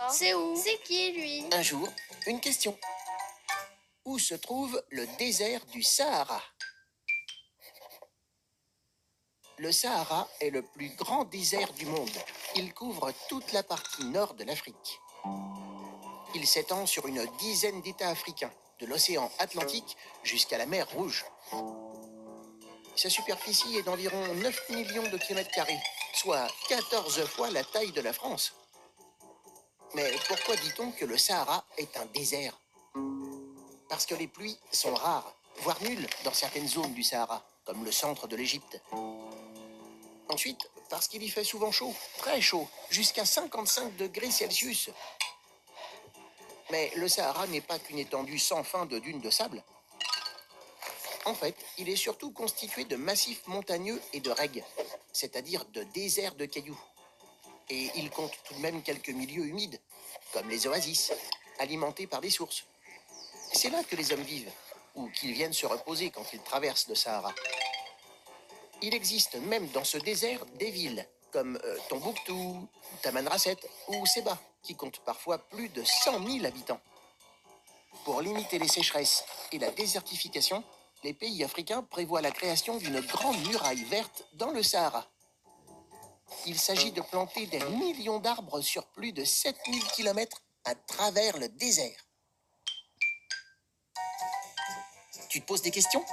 C'est où? C'est qui, lui? Un jour, une question. Où se trouve le désert du Sahara? Le Sahara est le plus grand désert du monde. Il couvre toute la partie nord de l'Afrique. Il s'étend sur une dizaine d'États africains, de l'océan Atlantique jusqu'à la mer Rouge. Sa superficie est d'environ 9 millions de kilomètres carrés, soit 14 fois la taille de la France. Mais pourquoi dit-on que le Sahara est un désert? Parce que les pluies sont rares, voire nulles dans certaines zones du Sahara, comme le centre de l'Égypte. Ensuite, parce qu'il y fait souvent chaud, très chaud, jusqu'à 55 degrés Celsius. Mais le Sahara n'est pas qu'une étendue sans fin de dunes de sable. En fait, il est surtout constitué de massifs montagneux et de règues, c'est-à-dire de déserts de cailloux. Et il compte tout de même quelques milieux humides, comme les oasis, alimentés par des sources. C'est là que les hommes vivent, ou qu'ils viennent se reposer quand ils traversent le Sahara. Il existe même dans ce désert des villes, comme Tombouctou, Tamanrasset ou Seba, qui comptent parfois plus de 100 000 habitants. Pour limiter les sécheresses et la désertification, les pays africains prévoient la création d'une grande muraille verte dans le Sahara. Il s'agit de planter des millions d'arbres sur plus de 7000 km à travers le désert. Tu te poses des questions?